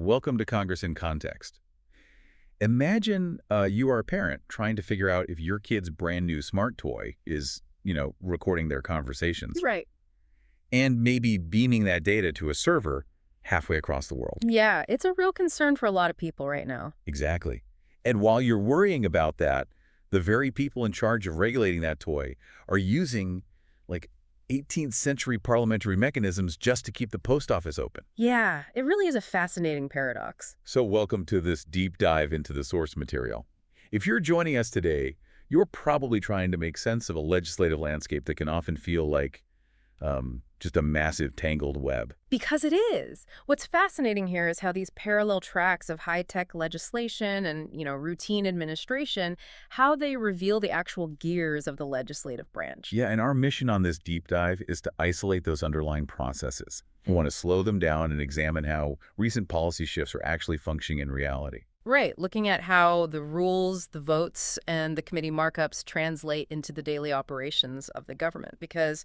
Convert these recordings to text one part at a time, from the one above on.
welcome to Congress in Context. Imagine you are a parent trying to figure out if your kid's brand new smart toy is, recording their conversations. Right. And maybe beaming that data to a server halfway across the world. Yeah, it's a real concern for a lot of people right now. Exactly. And while you're worrying about that, the very people in charge of regulating that toy are using, 18th century parliamentary mechanisms just to keep the post office open. Yeah, it really is a fascinating paradox. So welcome to this deep dive into the source material. If you're joining us today, you're probably trying to make sense of a legislative landscape that can often feel like just a massive tangled web. Because it is. What's fascinating here is how these parallel tracks of high-tech legislation and, routine administration, how they reveal the actual gears of the legislative branch. Yeah, and our mission on this deep dive is to isolate those underlying processes. We want to slow them down and examine how recent policy shifts are actually functioning in reality. Right, looking at how the rules, the votes, and the committee markups translate into the daily operations of the government. Because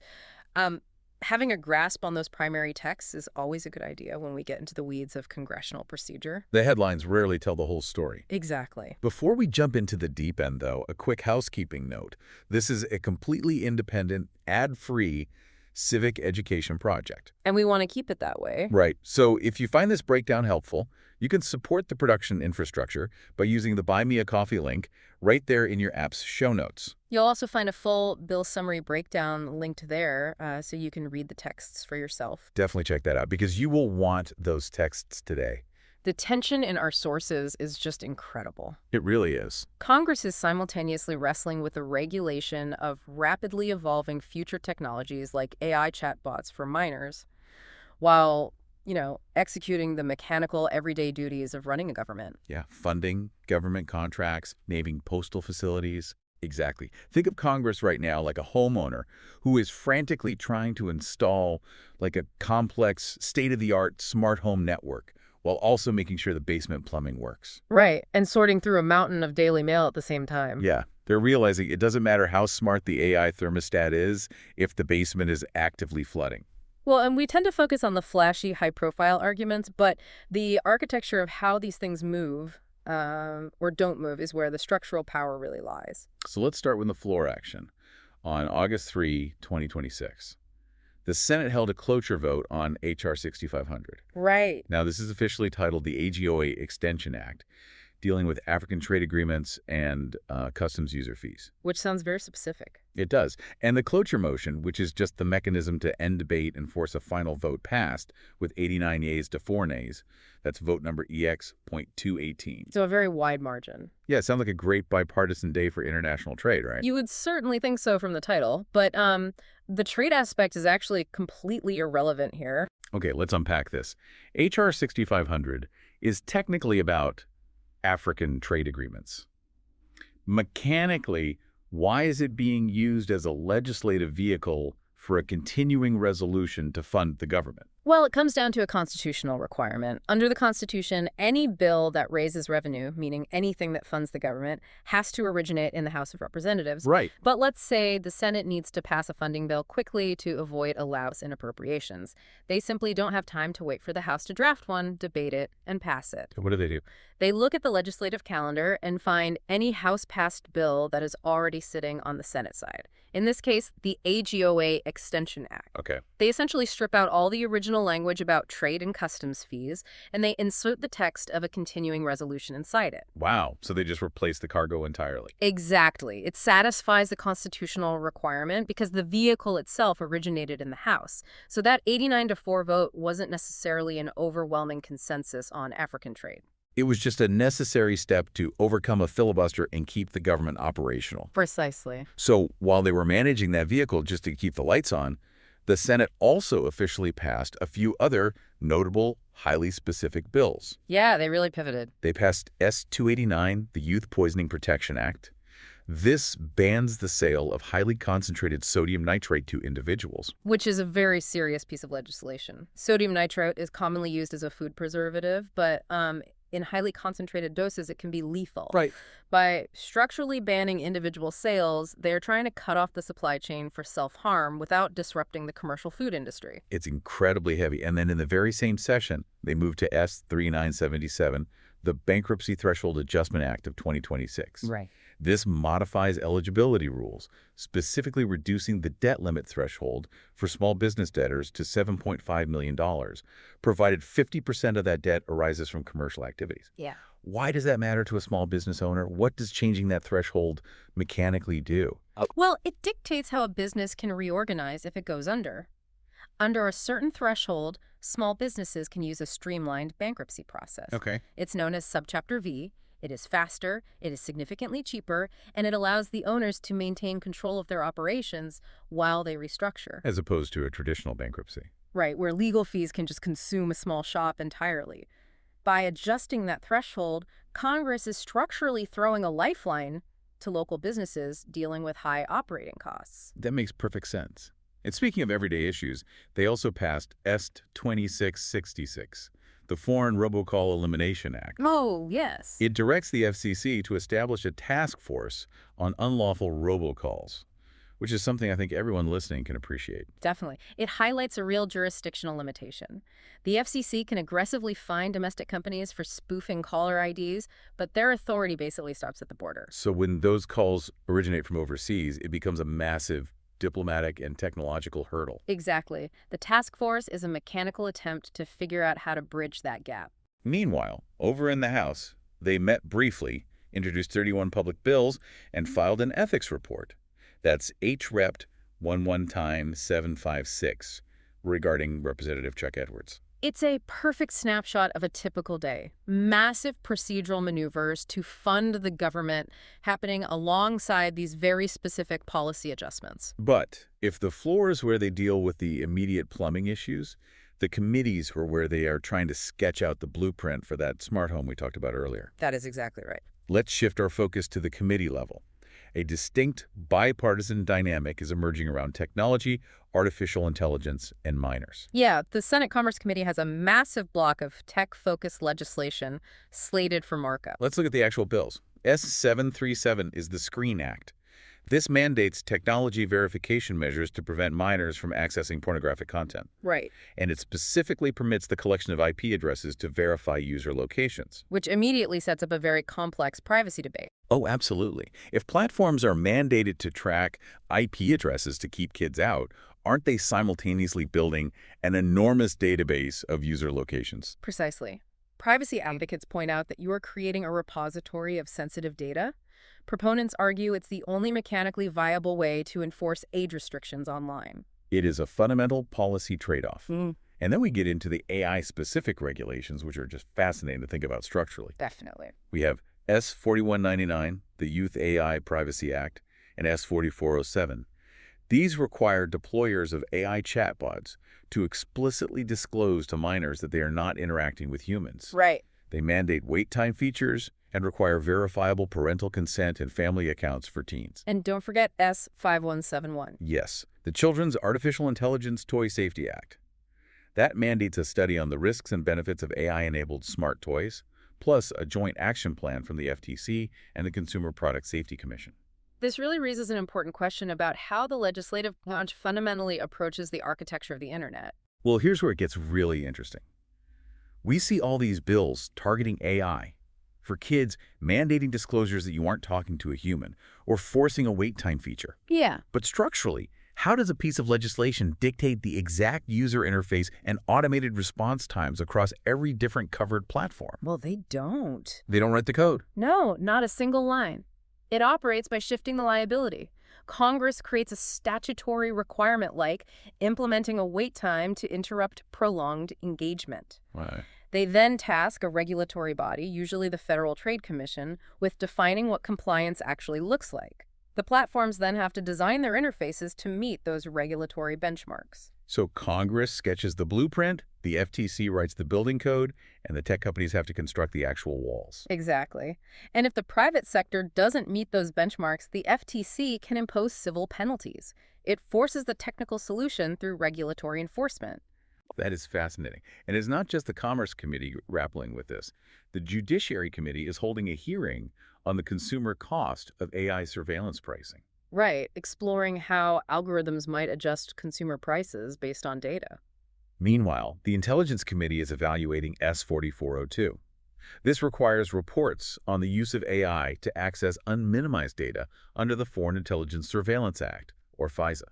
having a grasp on those primary texts is always a good idea when we get into the weeds of congressional procedure. The headlines rarely tell the whole story. Exactly. Before we jump into the deep end, though, a quick housekeeping note. This is a completely independent, ad-free civic education project. And we want to keep it that way. Right. So if you find this breakdown helpful, you can support the production infrastructure by using the Buy Me a Coffee link right there in your app's show notes. You'll also find a full bill summary breakdown linked there so you can read the texts for yourself. Definitely check that out because you will want those texts today. The tension in our sources is just incredible. It really is. Congress is simultaneously wrestling with the regulation of rapidly evolving future technologies like AI chatbots for minors, while, executing the mechanical everyday duties of running a government. Yeah, funding, government contracts, naming postal facilities. Exactly. Think of Congress right now like a homeowner who is frantically trying to install a complex, state-of-the-art smart home network, while also making sure the basement plumbing works. Right, and sorting through a mountain of Daily Mail at the same time. Yeah, they're realizing it doesn't matter how smart the AI thermostat is if the basement is actively flooding. Well, and we tend to focus on the flashy, high-profile arguments, but the architecture of how these things move or don't move is where the structural power really lies. So let's start with the floor action. On August 3, 2026. The Senate held a cloture vote on H.R. 6500. Right. Now, this is officially titled the AGOA Extension Act, dealing with African trade agreements and customs user fees. Which sounds very specific. It does. And the cloture motion, which is just the mechanism to end debate and force a final vote passed with 89 yeas to 4 nays. That's vote number EX.218. So a very wide margin. Yeah, it sounds like a great bipartisan day for international trade, right? You would certainly think so from the title, but the trade aspect is actually completely irrelevant here. Okay, let's unpack this. H.R. 6500 is technically about African trade agreements. Mechanically, why is it being used as a legislative vehicle for a continuing resolution to fund the government? Well, it comes down to a constitutional requirement. Under the Constitution, any bill that raises revenue, meaning anything that funds the government, has to originate in the House of Representatives. Right. But let's say the Senate needs to pass a funding bill quickly to avoid a lapse in appropriations. They simply don't have time to wait for the House to draft one, debate it, and pass it. What do? They look at the legislative calendar and find any House-passed bill that is already sitting on the Senate side. In this case, the AGOA Extension Act. Okay. They essentially strip out all the original language about trade and customs fees, and they insert the text of a continuing resolution inside it. Wow. So they just replace the cargo entirely. Exactly. It satisfies the constitutional requirement because the vehicle itself originated in the House. So that 89-4 vote wasn't necessarily an overwhelming consensus on African trade. It was just a necessary step to overcome a filibuster and keep the government operational. Precisely. So while they were managing that vehicle just to keep the lights on, the Senate also officially passed a few other notable, highly specific bills. Yeah, they really pivoted. They passed S-289, the Youth Poisoning Protection Act. This bans the sale of highly concentrated sodium nitrate to individuals. Which is a very serious piece of legislation. Sodium nitrate is commonly used as a food preservative, but in highly concentrated doses, it can be lethal. Right. By structurally banning individual sales, they're trying to cut off the supply chain for self-harm without disrupting the commercial food industry. It's incredibly heavy. And then in the very same session, they moved to S3977, the Bankruptcy Threshold Adjustment Act of 2026. Right. This modifies eligibility rules, specifically reducing the debt limit threshold for small business debtors to $7.5 million, provided 50% of that debt arises from commercial activities. Yeah. Why does that matter to a small business owner? What does changing that threshold mechanically do? Well, it dictates how a business can reorganize if it goes under. Under a certain threshold, small businesses can use a streamlined bankruptcy process. Okay. It's known as Subchapter V. It is faster, it is significantly cheaper, and it allows the owners to maintain control of their operations while they restructure. As opposed to a traditional bankruptcy. Right, where legal fees can just consume a small shop entirely. By adjusting that threshold, Congress is structurally throwing a lifeline to local businesses dealing with high operating costs. That makes perfect sense. And speaking of everyday issues, they also passed S2666, the Foreign Robocall Elimination Act. Oh, yes. It directs the FCC to establish a task force on unlawful robocalls, which is something I think everyone listening can appreciate. Definitely. It highlights a real jurisdictional limitation. The FCC can aggressively fine domestic companies for spoofing caller IDs, but their authority basically stops at the border. So when those calls originate from overseas, it becomes a massive diplomatic and technological hurdle. Exactly. The task force is a mechanical attempt to figure out how to bridge that gap. Meanwhile, over in the House, they met briefly, introduced 31 public bills, and filed an ethics report. That's HREP 11-756 regarding Representative Chuck Edwards. It's a perfect snapshot of a typical day. Massive procedural maneuvers to fund the government happening alongside these very specific policy adjustments. But if the floor is where they deal with the immediate plumbing issues, the committees are where they are trying to sketch out the blueprint for that smart home we talked about earlier. That is exactly right. Let's shift our focus to the committee level. A distinct bipartisan dynamic is emerging around technology, artificial intelligence, and minors. Yeah, the Senate Commerce Committee has a massive block of tech-focused legislation slated for markup. Let's look at the actual bills. S737 is the SCREEN Act. This mandates technology verification measures to prevent minors from accessing pornographic content. Right. And it specifically permits the collection of IP addresses to verify user locations. Which immediately sets up a very complex privacy debate. Oh, absolutely. If platforms are mandated to track IP addresses to keep kids out, aren't they simultaneously building an enormous database of user locations? Precisely. Privacy advocates point out that you are creating a repository of sensitive data. Proponents argue it's the only mechanically viable way to enforce age restrictions online. It is a fundamental policy trade-off. Mm. And then we get into the AI-specific regulations, which are just fascinating to think about structurally. Definitely. We have S4199, the Youth AI Privacy Act, and S4407. These require deployers of AI chatbots to explicitly disclose to minors that they are not interacting with humans. Right. They mandate wait time features and require verifiable parental consent and family accounts for teens. And don't forget S5171. Yes, the Children's Artificial Intelligence Toy Safety Act. That mandates a study on the risks and benefits of AI-enabled smart toys, plus a joint action plan from the FTC and the Consumer Product Safety Commission. This really raises an important question about how the legislative branch fundamentally approaches the architecture of the internet. Well, here's where it gets really interesting. We see all these bills targeting AI. For kids, mandating disclosures that you aren't talking to a human, or forcing a wait time feature. Yeah. But structurally, how does a piece of legislation dictate the exact user interface and automated response times across every different covered platform? Well, they don't. They don't write the code. No, not a single line. It operates by shifting the liability. Congress creates a statutory requirement like implementing a wait time to interrupt prolonged engagement. Right. They then task a regulatory body, usually the Federal Trade Commission, with defining what compliance actually looks like. The platforms then have to design their interfaces to meet those regulatory benchmarks. So Congress sketches the blueprint, the FTC writes the building code, and the tech companies have to construct the actual walls. Exactly. And if the private sector doesn't meet those benchmarks, the FTC can impose civil penalties. It forces the technical solution through regulatory enforcement. That is fascinating. And it's not just the Commerce Committee grappling with this. The Judiciary Committee is holding a hearing on the consumer cost of AI surveillance pricing. Right, exploring how algorithms might adjust consumer prices based on data. Meanwhile, the Intelligence Committee is evaluating S-4402. This requires reports on the use of AI to access unminimized data under the Foreign Intelligence Surveillance Act, or FISA.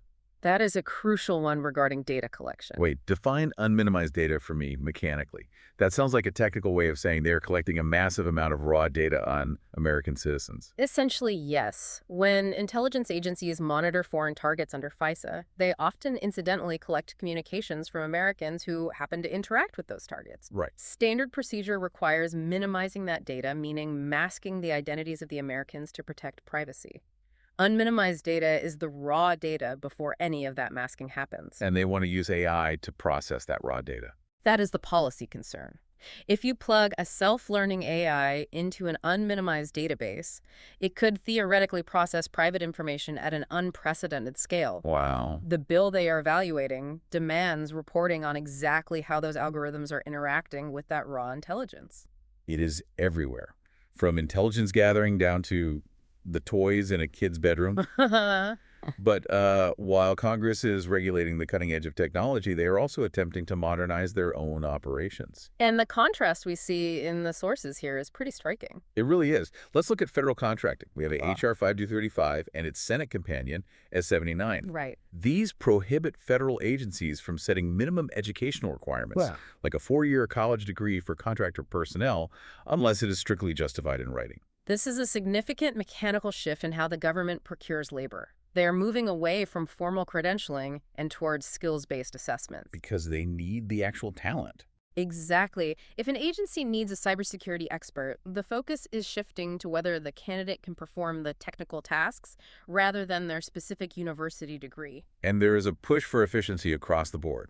That is a crucial one regarding data collection. Wait, define unminimized data for me mechanically. That sounds like a technical way of saying they are collecting a massive amount of raw data on American citizens. Essentially, yes. When intelligence agencies monitor foreign targets under FISA, they often incidentally collect communications from Americans who happen to interact with those targets. Right. Standard procedure requires minimizing that data, meaning masking the identities of the Americans to protect privacy. Unminimized data is the raw data before any of that masking happens. And they want to use AI to process that raw data. That is the policy concern. If you plug a self-learning AI into an unminimized database, it could theoretically process private information at an unprecedented scale. Wow. The bill they are evaluating demands reporting on exactly how those algorithms are interacting with that raw intelligence. It is everywhere, from intelligence gathering down to the toys in a kid's bedroom. But while Congress is regulating the cutting edge of technology, they are also attempting to modernize their own operations. And the contrast we see in the sources here is pretty striking. It really is. Let's look at federal contracting. We have a Wow. H.R. 5235 and its Senate companion, S79. Right. These prohibit federal agencies from setting minimum educational requirements, Wow. like a 4-year college degree for contractor personnel, unless it is strictly justified in writing. This is a significant mechanical shift in how the government procures labor. They are moving away from formal credentialing and towards skills-based assessments. Because they need the actual talent. Exactly. If an agency needs a cybersecurity expert, the focus is shifting to whether the candidate can perform the technical tasks rather than their specific university degree. And there is a push for efficiency across the board.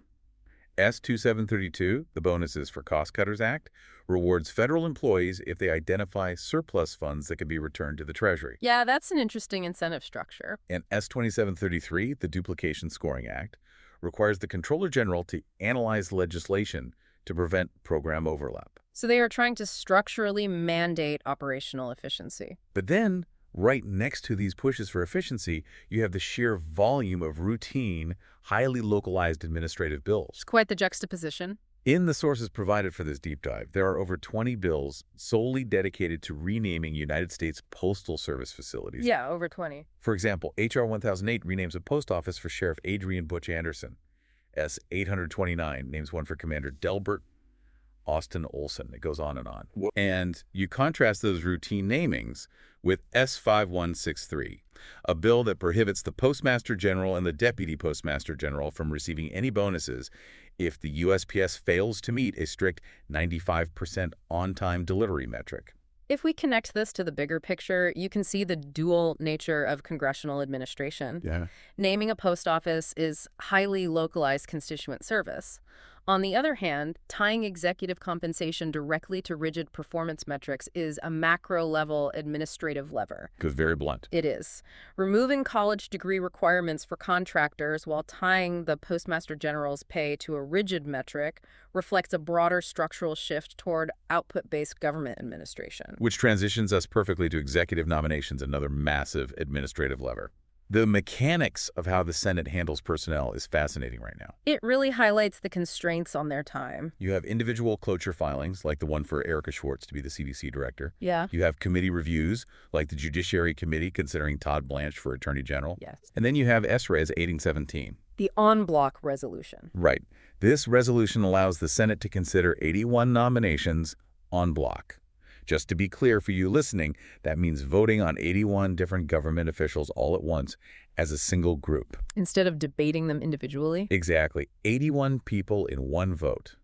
S2732, the Bonuses for Cost Cutters Act, rewards federal employees if they identify surplus funds that can be returned to the Treasury. Yeah, that's an interesting incentive structure. And S2733, the Duplication Scoring Act, requires the Comptroller General to analyze legislation to prevent program overlap. So they are trying to structurally mandate operational efficiency. But then, right next to these pushes for efficiency, you have the sheer volume of routine, highly localized administrative bills. It's quite the juxtaposition. In the sources provided for this deep dive, there are over 20 bills solely dedicated to renaming United States Postal Service facilities. Yeah, over 20. For example, H.R. 1008 renames a post office for Sheriff Adrian Butch Anderson. S. 829 names one for Commander Delbert Austin Olson. It goes on and on. And you contrast those routine namings with S5163, a bill that prohibits the Postmaster General and the Deputy Postmaster General from receiving any bonuses if the USPS fails to meet a strict 95% on-time delivery metric. If we connect this to the bigger picture, you can see the dual nature of congressional administration. Yeah. Naming a post office is highly localized constituent service. On the other hand, tying executive compensation directly to rigid performance metrics is a macro-level administrative lever. Goes very blunt. It is. Removing college degree requirements for contractors while tying the Postmaster General's pay to a rigid metric reflects a broader structural shift toward output-based government administration. Which transitions us perfectly to executive nominations, another massive administrative lever. The mechanics of how the Senate handles personnel is fascinating right now. It really highlights the constraints on their time. You have individual cloture filings, like the one for Erica Schwartz to be the CDC director. Yeah. You have committee reviews, like the Judiciary Committee considering Todd Blanche for Attorney General. Yes. And then you have SRES 1817. The en-bloc resolution. Right. This resolution allows the Senate to consider 81 nominations en bloc. Just to be clear for you listening, that means voting on 81 different government officials all at once as a single group. Instead of debating them individually? Exactly. 81 people in one vote.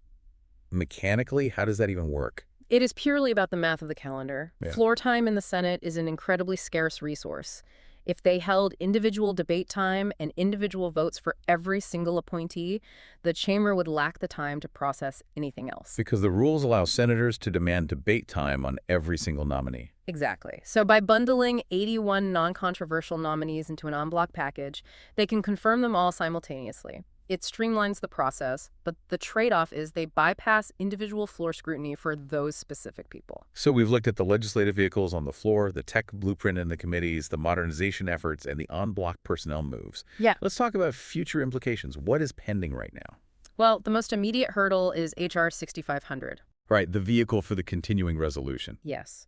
Mechanically, how does that even work? It is purely about the math of the calendar. Yeah. Floor time in the Senate is an incredibly scarce resource. If they held individual debate time and individual votes for every single appointee, the chamber would lack the time to process anything else. Because the rules allow senators to demand debate time on every single nominee. Exactly. So by bundling 81 non-controversial nominees into an en bloc package, they can confirm them all simultaneously. It streamlines the process, but the trade-off is they bypass individual floor scrutiny for those specific people. So we've looked at the legislative vehicles on the floor, the tech blueprint in the committees, the modernization efforts, and the en bloc personnel moves. Yeah. Let's talk about future implications. What is pending right now? Well, the most immediate hurdle is H.R. 6500. Right, the vehicle for the continuing resolution. Yes.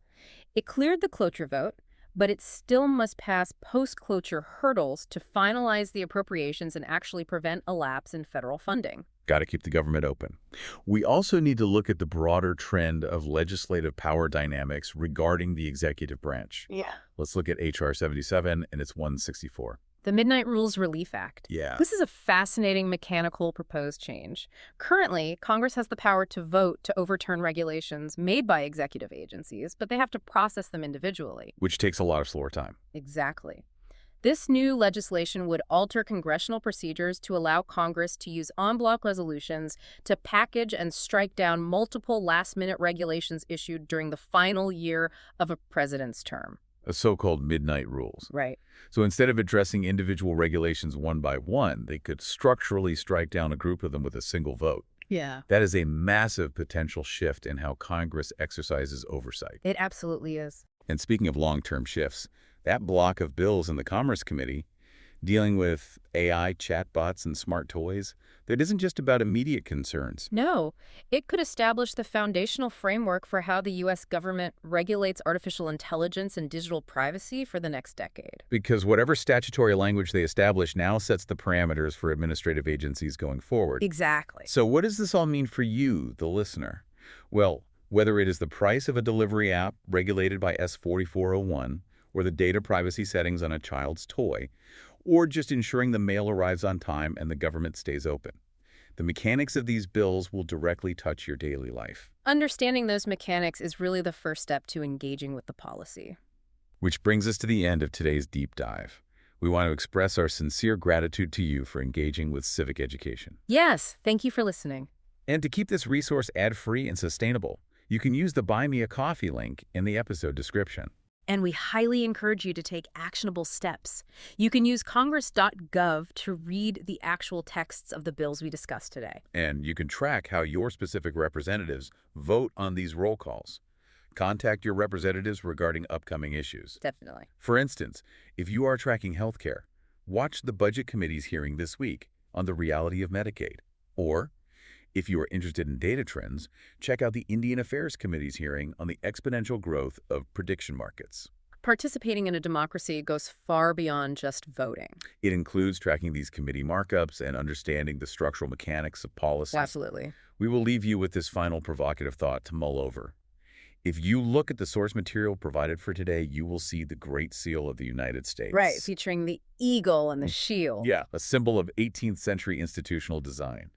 It cleared the cloture vote, but it still must pass post-cloture hurdles to finalize the appropriations and actually prevent a lapse in federal funding. Got to keep the government open. We also need to look at the broader trend of legislative power dynamics regarding the executive branch. Yeah. Let's look at H.R. 77 and its 164. The Midnight Rules Relief Act. Yeah. This is a fascinating mechanical proposed change. Currently, Congress has the power to vote to overturn regulations made by executive agencies, but they have to process them individually. Which takes a lot of slower time. Exactly. This new legislation would alter congressional procedures to allow Congress to use en bloc resolutions to package and strike down multiple last-minute regulations issued during the final year of a president's term. A so-called midnight rules. Right. So instead of addressing individual regulations one by one, they could structurally strike down a group of them with a single vote. Yeah. That is a massive potential shift in how Congress exercises oversight. It absolutely is. And speaking of long-term shifts, that block of bills in the Commerce Committee dealing with AI chatbots and smart toys, that isn't just about immediate concerns. No, it could establish the foundational framework for how the U.S. government regulates artificial intelligence and digital privacy for the next decade. Because whatever statutory language they establish now sets the parameters for administrative agencies going forward. Exactly. So what does this all mean for you, the listener? Well, whether it is the price of a delivery app regulated by S4401, or the data privacy settings on a child's toy, or just ensuring the mail arrives on time and the government stays open. The mechanics of these bills will directly touch your daily life. Understanding those mechanics is really the first step to engaging with the policy. Which brings us to the end of today's deep dive. We want to express our sincere gratitude to you for engaging with civic education. Yes, thank you for listening. And to keep this resource ad-free and sustainable, you can use the Buy Me a Coffee link in the episode description. And we highly encourage you to take actionable steps. You can use congress.gov to read the actual texts of the bills we discussed today. And you can track how your specific representatives vote on these roll calls. Contact your representatives regarding upcoming issues. Definitely. For instance, if you are tracking healthcare, watch the Budget Committee's hearing this week on the reality of Medicaid. Or, if you are interested in data trends, check out the Indian Affairs Committee's hearing on the exponential growth of prediction markets. Participating in a democracy goes far beyond just voting. It includes tracking these committee markups and understanding the structural mechanics of policy. Absolutely. We will leave you with this final provocative thought to mull over. If you look at the source material provided for today, you will see the Great Seal of the United States. Right, featuring the eagle and the shield. Yeah, a symbol of 18th century institutional design.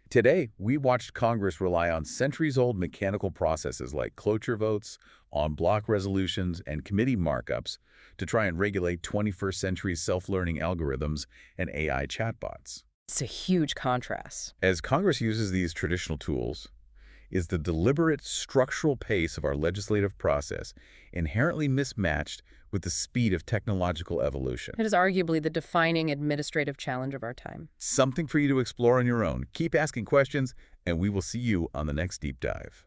Today, we watched Congress rely on centuries-old mechanical processes like cloture votes, en bloc resolutions, and committee markups to try and regulate 21st century self-learning algorithms and AI chatbots. It's a huge contrast. As Congress uses these traditional tools, is the deliberate structural pace of our legislative process inherently mismatched with the speed of technological evolution? It is arguably the defining administrative challenge of our time. Something for you to explore on your own. Keep asking questions, and we will see you on the next deep dive.